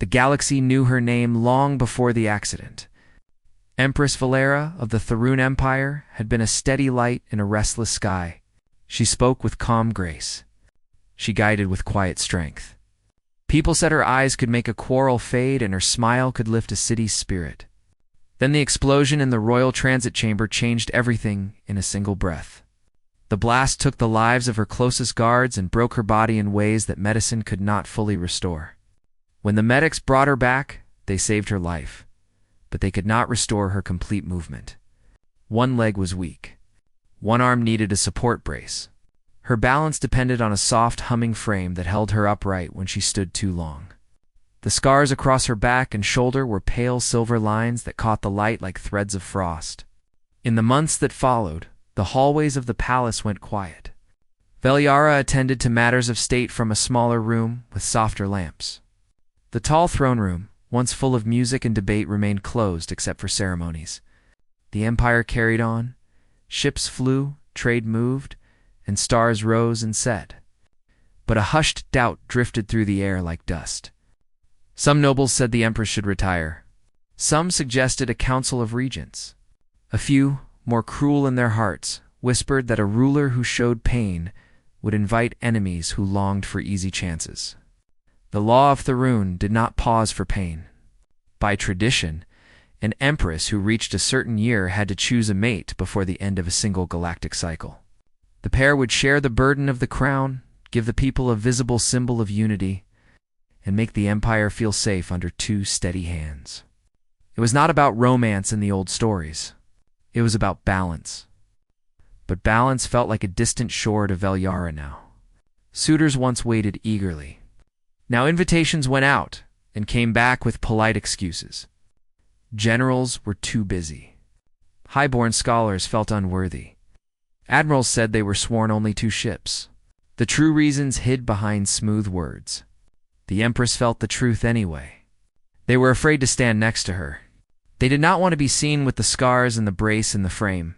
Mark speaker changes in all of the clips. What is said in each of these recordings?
Speaker 1: The galaxy knew her name long before the accident. Empress Valera of the Tharun Empire had been a steady light in a restless sky. She spoke with calm grace. She guided with quiet strength. People said her eyes could make a quarrel fade and her smile could lift a city's spirit. Then the explosion in the royal transit chamber changed everything in a single breath. The blast took the lives of her closest guards and broke her body in ways that medicine could not fully restore. When the medics brought her back, they saved her life, but they could not restore her complete movement. One leg was weak. One arm needed a support brace. Her balance depended on a soft, humming frame that held her upright when she stood too long. The scars across her back and shoulder were pale silver lines that caught the light like threads of frost. In the months that followed, the hallways of the palace went quiet. Velyara attended to matters of state from a smaller room with softer lamps. The tall throne room, once full of music and debate, remained closed except for ceremonies. The empire carried on. Ships flew, trade moved, and stars rose and set. But a hushed doubt drifted through the air like dust. Some nobles said the Empress should retire. Some suggested a council of regents. A few, more cruel in their hearts, whispered that a ruler who showed pain would invite enemies who longed for easy chances. The law of Tharun did not pause for pain. By tradition, an empress who reached a certain year had to choose a mate before the end of a single galactic cycle. The pair would share the burden of the crown, give the people a visible symbol of unity, and make the empire feel safe under two steady hands. It was not about romance in the old stories. It was about balance. But balance felt like a distant shore to Velyara now. Suitors once waited eagerly. Now invitations went out and came back with polite excuses. Generals were too busy. Highborn scholars felt unworthy. Admirals said they were sworn only to ships. The true reasons hid behind smooth words. The Empress felt the truth anyway. They were afraid to stand next to her. They did not want to be seen with the scars and the brace and the frame.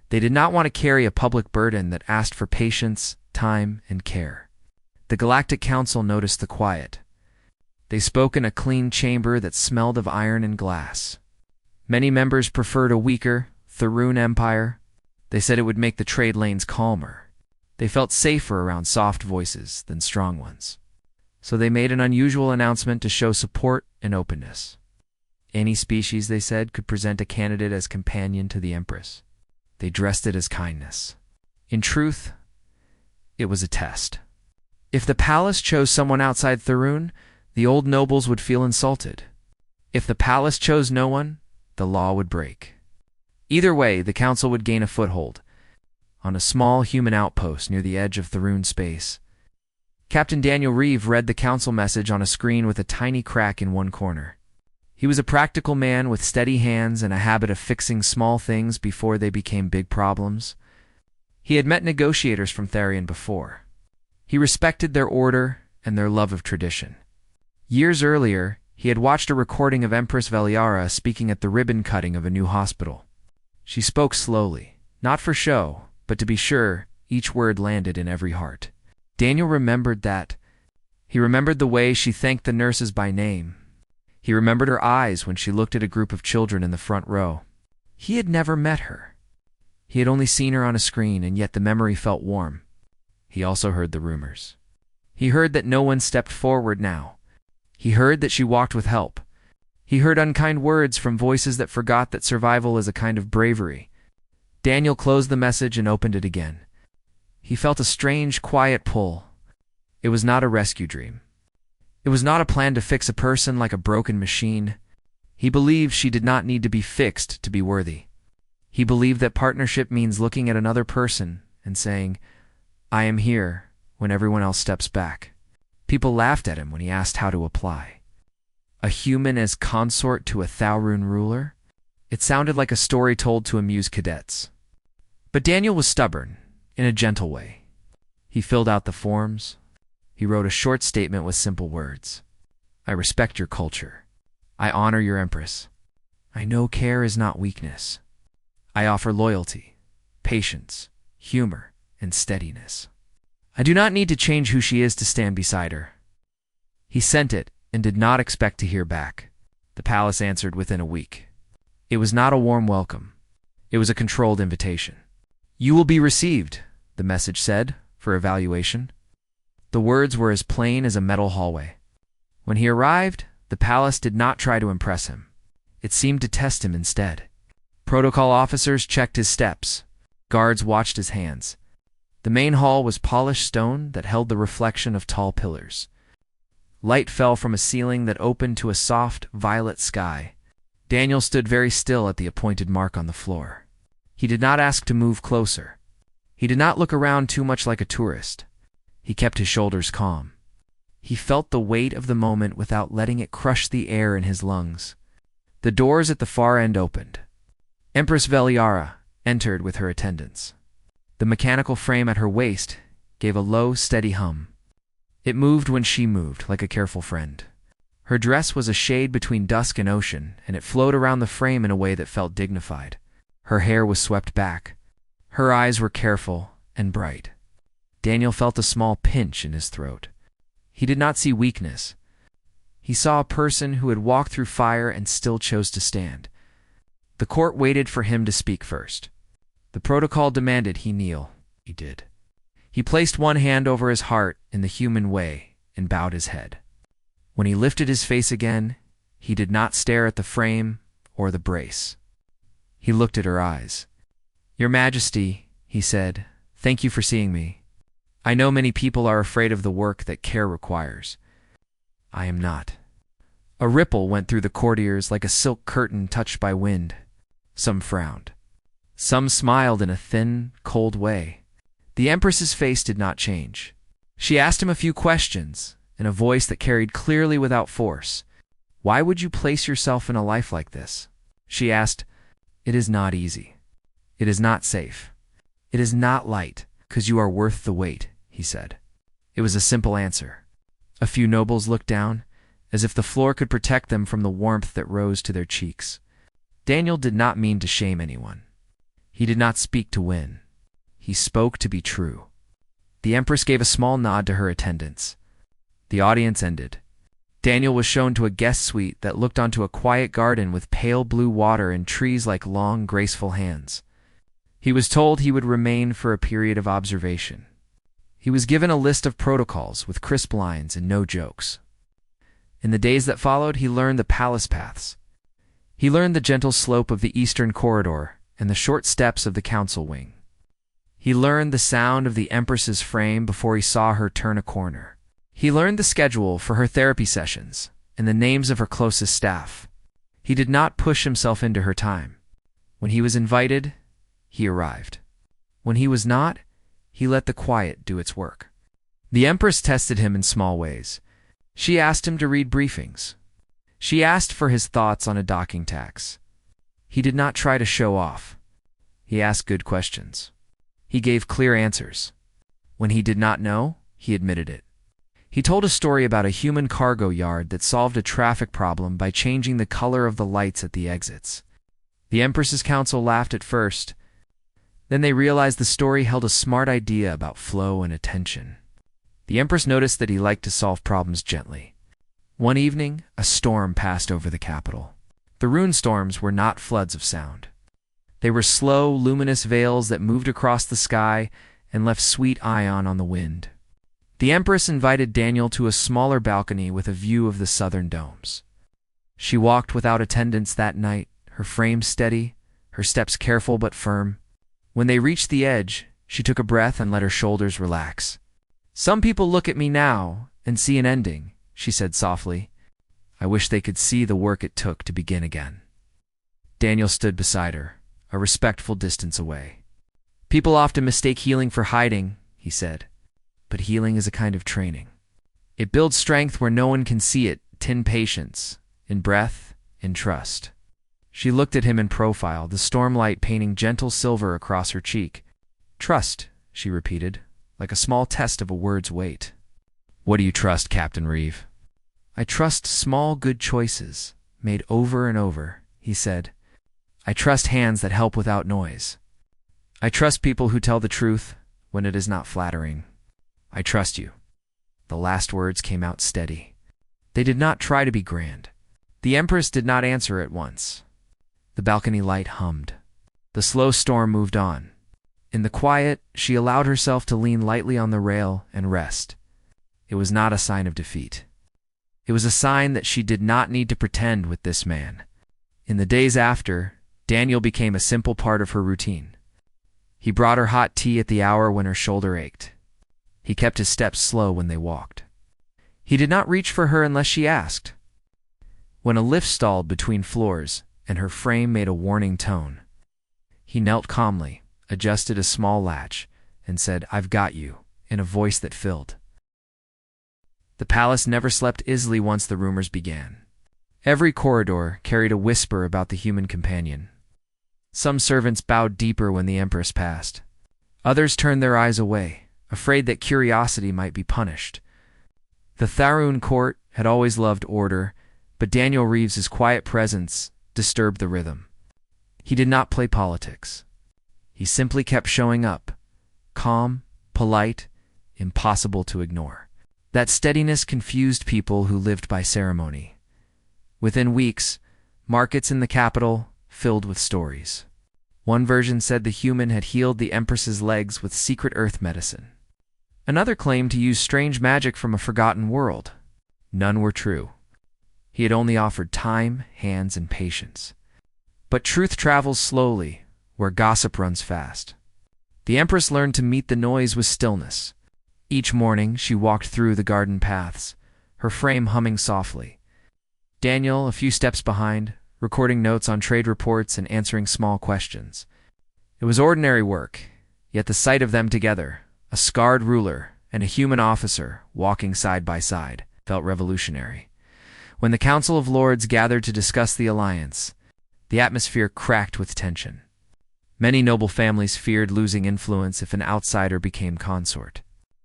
Speaker 1: They did not want to carry a public burden that asked for patience, time, and care. The Galactic Council noticed the quiet. They spoke in a clean chamber that smelled of iron and glass. Many members preferred a weaker, Tharun Empire. They said it would make the trade lanes calmer. They felt safer around soft voices than strong ones. So they made an unusual announcement to show support and openness. Any species, they said, could present a candidate as companion to the Empress. They dressed it as kindness. In truth, it was a test. If the palace chose someone outside Tharun, the old nobles would feel insulted. If the palace chose no one, the law would break. Either way, the council would gain a foothold. On a small human outpost near the edge of Tharun space, Captain Daniel Reeve read the council message on a screen with a tiny crack in one corner. He was a practical man with steady hands and a habit of fixing small things before they became big problems. He had met negotiators from Tharian before. He respected their order and their love of tradition. Years earlier, he had watched a recording of Empress Velyara speaking at the ribbon cutting of a new hospital. She spoke slowly, not for show, but to be sure each word landed in every heart. Daniel remembered that. He remembered the way she thanked the nurses by name. He remembered her eyes when she looked at a group of children in the front row. He had never met her. He had only seen her on a screen, and yet the memory felt warm. He also heard the rumors. He heard that no one stepped forward now. He heard that she walked with help. He heard unkind words from voices that forgot that survival is a kind of bravery. Daniel closed the message and opened it again. He felt a strange, quiet pull. It was not a rescue dream. It was not a plan to fix a person like a broken machine. He believed she did not need to be fixed to be worthy. He believed that partnership means looking at another person and saying, "I am here," when everyone else steps back. People laughed at him when he asked how to apply. A human as consort to a Tharun ruler? It sounded like a story told to amuse cadets. But Daniel was stubborn, in a gentle way. He filled out the forms. He wrote a short statement with simple words. "I respect your culture. I honor your Empress. I know care is not weakness. I offer loyalty, patience, humor, and steadiness. I do not need to change who she is to stand beside her." He sent it, and did not expect to hear back. The palace answered within a week. It was not a warm welcome. It was a controlled invitation. "You will be received," the message said, "for evaluation." The words were as plain as a metal hallway. When he arrived, the palace did not try to impress him. It seemed to test him instead. Protocol officers checked his steps. Guards watched his hands. The main hall was polished stone that held the reflection of tall pillars. Light fell from a ceiling that opened to a soft, violet sky. Daniel stood very still at the appointed mark on the floor. He did not ask to move closer. He did not look around too much like a tourist. He kept his shoulders calm. He felt the weight of the moment without letting it crush the air in his lungs. The doors at the far end opened. Empress Veliara entered with her attendants. The mechanical frame at her waist gave a low, steady hum. It moved when she moved, like a careful friend. Her dress was a shade between dusk and ocean, and it flowed around the frame in a way that felt dignified. Her hair was swept back. Her eyes were careful and bright. Daniel felt a small pinch in his throat. He did not see weakness. He saw a person who had walked through fire and still chose to stand. The court waited for him to speak first. The protocol demanded he kneel. He did. He placed one hand over his heart in the human way and bowed his head. When he lifted his face again, he did not stare at the frame or the brace. He looked at her eyes. "Your Majesty," he said, "thank you for seeing me. I know many people are afraid of the work that care requires. I am not." A ripple went through the courtiers like a silk curtain touched by wind. Some frowned. Some smiled in a thin, cold way. The Empress's face did not change. She asked him a few questions, in a voice that carried clearly without force. "Why would you place yourself in a life like this?" She asked. "It is not easy. It is not safe. It is not light, because you are worth the wait," he said. It was a simple answer. A few nobles looked down, as if the floor could protect them from the warmth that rose to their cheeks. Daniel did not mean to shame anyone. He did not speak to win. He spoke to be true. The Empress gave a small nod to her attendants. The audience ended. Daniel was shown to a guest suite that looked onto a quiet garden with pale blue water and trees like long, graceful hands. He was told he would remain for a period of observation. He was given a list of protocols with crisp lines and no jokes. In the days that followed, he learned the palace paths. He learned the gentle slope of the eastern corridor and the short steps of the council wing. He learned the sound of the Empress's frame before he saw her turn a corner. He learned the schedule for her therapy sessions and the names of her closest staff. He did not push himself into her time. When he was invited, he arrived. When he was not, he let the quiet do its work. The Empress tested him in small ways. She asked him to read briefings. She asked for his thoughts on a docking tax. He did not try to show off. He asked good questions. He gave clear answers. When he did not know, he admitted it. He told a story about a human cargo yard that solved a traffic problem by changing the color of the lights at the exits. The Empress's council laughed at first. Then they realized the story held a smart idea about flow and attention. The Empress noticed that he liked to solve problems gently. One evening, a storm passed over the capital. The rune storms were not floods of sound. They were slow, luminous veils that moved across the sky and left sweet ion on the wind. The Empress invited Daniel to a smaller balcony with a view of the southern domes. She walked without attendants that night, her frame steady, her steps careful but firm. When they reached the edge, she took a breath and let her shoulders relax. "Some people look at me now and see an ending," she said softly. "I wish they could see the work it took to begin again." Daniel stood beside her, a respectful distance away. "People often mistake healing for hiding," he said. "But healing is a kind of training. It builds strength where no one can see it, in patience, in breath, in trust." She looked at him in profile, the stormlight painting gentle silver across her cheek. "Trust," she repeated, like a small test of a word's weight. "What do you trust, Captain Reeve?" "I trust small good choices, made over and over," he said. "I trust hands that help without noise. I trust people who tell the truth when it is not flattering. I trust you." The last words came out steady. They did not try to be grand. The Empress did not answer at once. The balcony light hummed. The slow storm moved on. In the quiet, she allowed herself to lean lightly on the rail and rest. It was not a sign of defeat. It was a sign that she did not need to pretend with this man. In the days after, Daniel became a simple part of her routine. He brought her hot tea at the hour when her shoulder ached. He kept his steps slow when they walked. He did not reach for her unless she asked. When a lift stalled between floors and her frame made a warning tone, he knelt calmly, adjusted a small latch, and said, "I've got you," in a voice that filled. The palace never slept easily once the rumors began. Every corridor carried a whisper about the human companion. Some servants bowed deeper when the Empress passed. Others turned their eyes away, afraid that curiosity might be punished. The Tharoon court had always loved order, but Daniel Reeves's quiet presence disturbed the rhythm. He did not play politics. He simply kept showing up, calm, polite, impossible to ignore. That steadiness confused people who lived by ceremony. Within weeks, markets in the capital filled with stories. One version said the human had healed the Empress's legs with secret earth medicine. Another claimed to use strange magic from a forgotten world. None were true. He had only offered time, hands, and patience. But truth travels slowly, where gossip runs fast. The Empress learned to meet the noise with stillness. Each morning, she walked through the garden paths, her frame humming softly. Daniel, a few steps behind, recording notes on trade reports and answering small questions. It was ordinary work, yet the sight of them together, a scarred ruler and a human officer walking side by side, felt revolutionary. When the Council of Lords gathered to discuss the alliance, the atmosphere cracked with tension. Many noble families feared losing influence if an outsider became consort.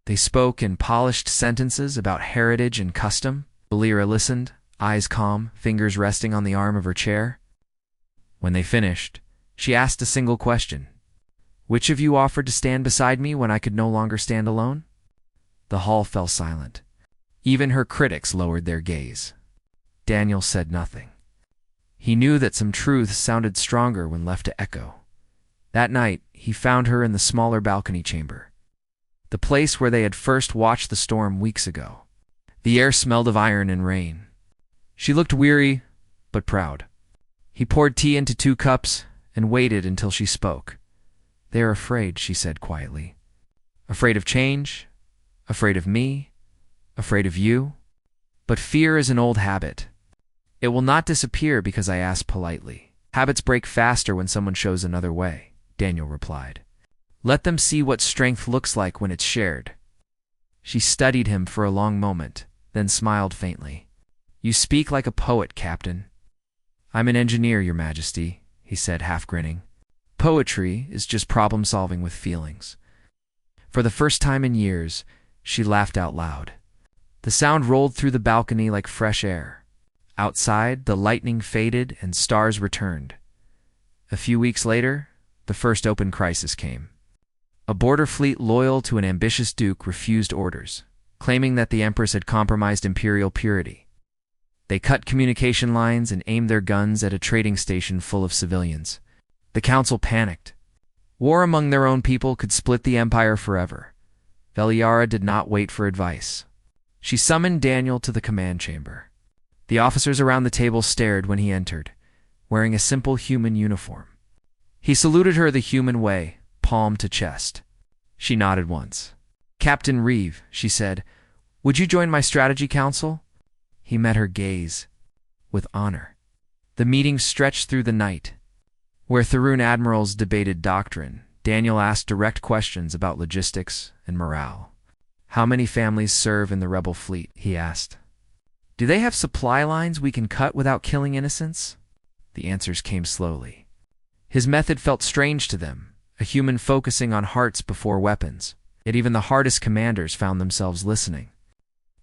Speaker 1: They spoke in polished sentences about heritage and custom. Valeria listened, eyes calm, fingers resting on the arm of her chair. When they finished, she asked a single question. "Which of you offered to stand beside me when I could no longer stand alone?" The hall fell silent. Even her critics lowered their gaze. Daniel said nothing. He knew that some truths sounded stronger when left to echo. That night, he found her in the smaller balcony chamber, the place where they had first watched the storm weeks ago. The air smelled of iron and rain. She looked weary, but proud. He poured tea into 2 cups and waited until she spoke. "They are afraid," she said quietly. "Afraid of change, afraid of me, afraid of you. But fear is an old habit. It will not disappear because I ask politely. Habits break faster when someone shows another way," Daniel replied. "Let them see what strength looks like when it's shared." She studied him for a long moment, then smiled faintly. "You speak like a poet, Captain." "I'm an engineer, Your Majesty," he said, half grinning. "Poetry is just problem-solving with feelings." For the first time in years, she laughed out loud. The sound rolled through the balcony like fresh air. Outside, the lightning faded and stars returned. A few weeks later, the first open crisis came. A border fleet loyal to an ambitious duke refused orders, claiming that the Empress had compromised imperial purity. They cut communication lines and aimed their guns at a trading station full of civilians. The council panicked. War among their own people could split the empire forever. Valeria did not wait for advice. She summoned Daniel to the command chamber. The officers around the table stared when he entered, wearing a simple human uniform. He saluted her the human way, palm to chest. She nodded once. "Captain Reeve," she said, "would you join my strategy council?" He met her gaze with honor. The meeting stretched through the night. Where Tharoon admirals debated doctrine, Daniel asked direct questions about logistics and morale. "How many families serve in the rebel fleet?" he asked. "Do they have supply lines we can cut without killing innocents?" The answers came slowly. His method felt strange to them, a human focusing on hearts before weapons. Yet even the hardest commanders found themselves listening.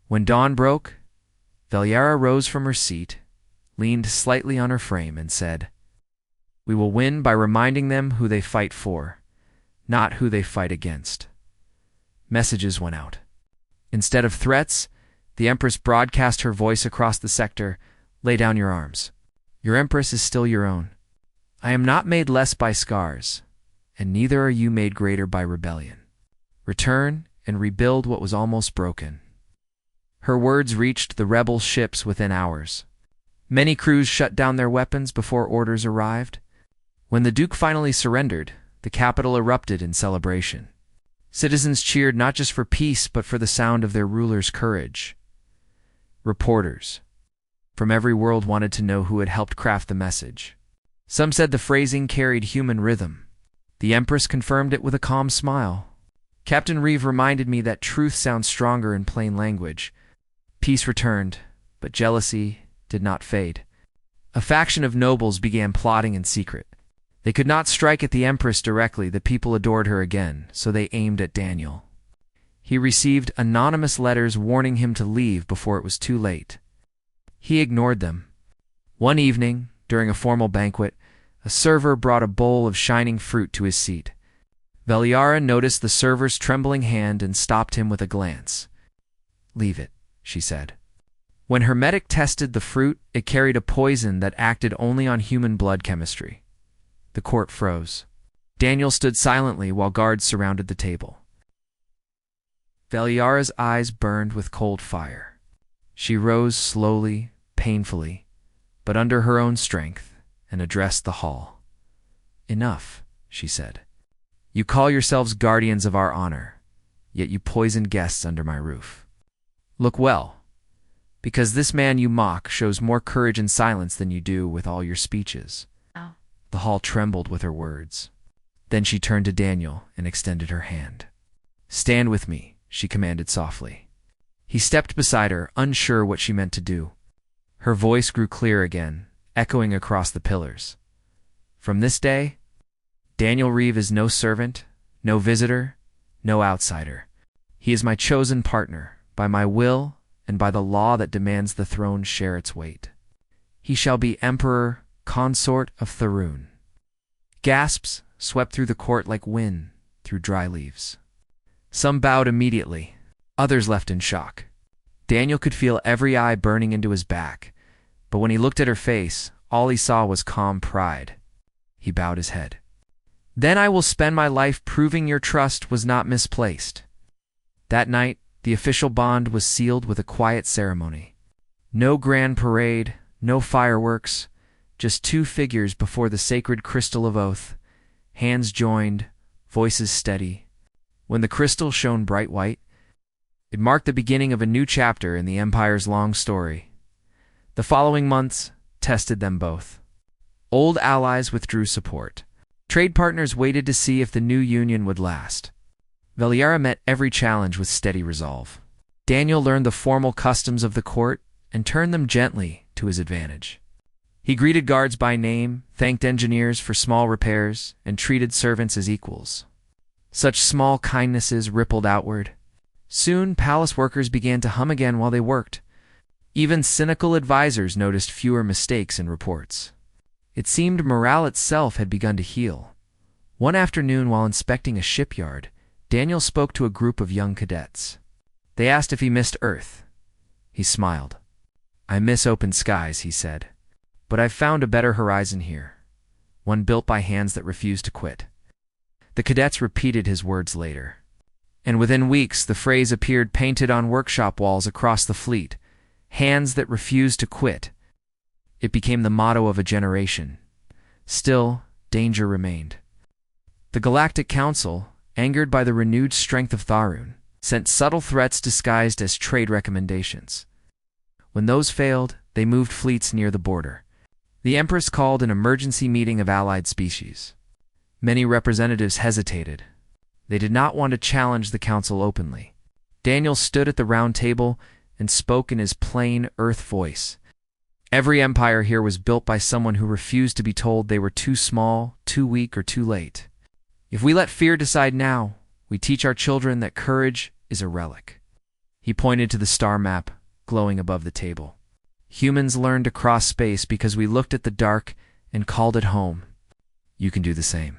Speaker 1: When dawn broke, Valeria rose from her seat, leaned slightly on her frame, and said, "We will win by reminding them who they fight for, not who they fight against." Messages went out. Instead of threats, The Empress broadcast her voice across the sector. Lay down your arms. Your Empress is still your own. I am not made less by scars, and neither are you made greater by rebellion. Return and rebuild what was almost broken. Her words reached the rebel ships within hours. Many crews shut down their weapons before orders arrived. When the Duke finally surrendered, the capital erupted in celebration. Citizens cheered not just for peace, but for the sound of their ruler's courage. Reporters from every world wanted to know who had helped craft the message. Some said the phrasing carried human rhythm. The Empress confirmed it with a calm smile. Captain Reeve reminded me that truth sounds stronger in plain language. Peace returned, but jealousy did not fade. A faction of nobles began plotting in secret. They could not strike at the Empress directly. The people adored her again, so they aimed at Daniel. He received anonymous letters warning him to leave before it was too late. He ignored them. One evening, during a formal banquet, a server brought a bowl of shining fruit to his seat. Veliara noticed the server's trembling hand and stopped him with a glance. "Leave it," she said. When her medic tested the fruit, it carried a poison that acted only on human blood chemistry. The court froze. Daniel stood silently while guards surrounded the table. Veliara's eyes burned with cold fire. She rose slowly, painfully, but under her own strength, and addressed the hall. "Enough," she said. "You call yourselves guardians of our honor, yet you poison guests under my roof. Look well, because this man you mock shows more courage in silence than you do with all your speeches."
Speaker 2: Oh.
Speaker 1: The hall trembled with her words. Then she turned to Daniel and extended her hand. "Stand with me," she commanded softly. He stepped beside her, unsure what she meant to do. Her voice grew clear again, echoing across the pillars. "From this day, Daniel Reeve is no servant, no visitor, no outsider. He is my chosen partner, by my will and by the law that demands the throne share its weight. He shall be Emperor, consort of Tharoon." Gasps swept through the court like wind through dry leaves. Some bowed immediately, others left in shock. Daniel could feel every eye burning into his back, but when he looked at her face, all he saw was calm pride. He bowed his head. "Then I will spend my life proving your trust was not misplaced." That night, the official bond was sealed with a quiet ceremony. No grand parade, no fireworks, just two figures before the sacred crystal of oath, hands joined, voices steady. When the crystal shone bright white, it marked the beginning of a new chapter in the Empire's long story. The following months tested them both. Old allies withdrew support. Trade partners waited to see if the new union would last. Veliara met every challenge with steady resolve. Daniel learned the formal customs of the court and turned them gently to his advantage. He greeted guards by name, thanked engineers for small repairs, and treated servants as equals. Such small kindnesses rippled outward. Soon, palace workers began to hum again while they worked. Even cynical advisors noticed fewer mistakes in reports. It seemed morale itself had begun to heal. One afternoon, while inspecting a shipyard, Daniel spoke to a group of young cadets. They asked if he missed Earth. He smiled. "I miss open skies," he said, "but I've found a better horizon here, one built by hands that refuse to quit." The cadets repeated his words later. And within weeks, the phrase appeared painted on workshop walls across the fleet, "Hands that refuse to quit." It became the motto of a generation. Still, danger remained. The Galactic Council, angered by the renewed strength of Tharoon, sent subtle threats disguised as trade recommendations. When those failed, they moved fleets near the border. The Empress called an emergency meeting of allied species. Many representatives hesitated. They did not want to challenge the council openly. Daniel stood at the round table and spoke in his plain Earth voice. Every empire here was built by someone who refused to be told they were too small, too weak, or too late. If we let fear decide now, we teach our children that courage is a relic. He pointed to the star map glowing above the table. Humans learned to cross space because we looked at the dark and called it home. You can do the same.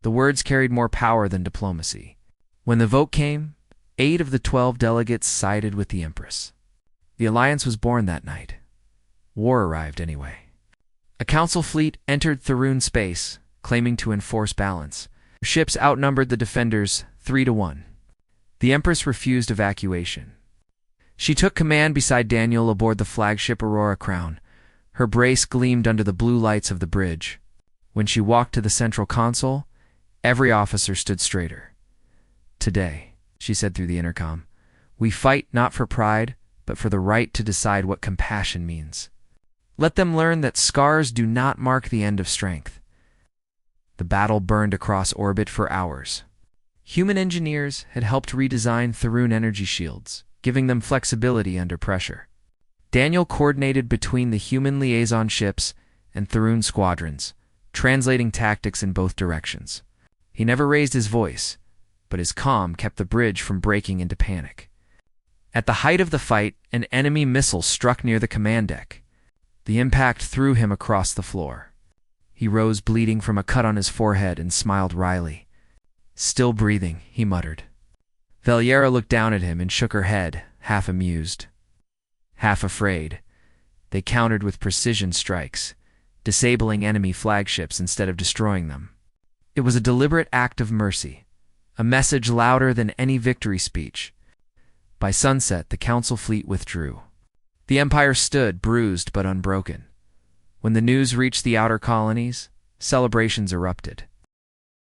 Speaker 1: The words carried more power than diplomacy. When the vote came, 8 of the 12 delegates sided with the Empress. The alliance was born that night. War arrived anyway. A council fleet entered Tharun space, claiming to enforce balance. Ships outnumbered the defenders 3-1. The Empress refused evacuation. She took command beside Daniel aboard the flagship Aurora Crown. Her brace gleamed under the blue lights of the bridge. When she walked to the central console, every officer stood straighter. "Today," she said through the intercom, "we fight not for pride, but for the right to decide what compassion means. Let them learn that scars do not mark the end of strength." The battle burned across orbit for hours. Human engineers had helped redesign Tharun energy shields, giving them flexibility under pressure. Daniel coordinated between the human liaison ships and Tharun squadrons, translating tactics in both directions. He never raised his voice, but his calm kept the bridge from breaking into panic. At the height of the fight, an enemy missile struck near the command deck. The impact threw him across the floor. He rose bleeding from a cut on his forehead and smiled wryly. "Still breathing," he muttered. Valeria looked down at him and shook her head, half amused, half afraid. They countered with precision strikes, disabling enemy flagships instead of destroying them. It was a deliberate act of mercy, a message louder than any victory speech. By sunset, the council fleet withdrew. The Empire stood, bruised but unbroken. When the news reached the outer colonies, celebrations erupted.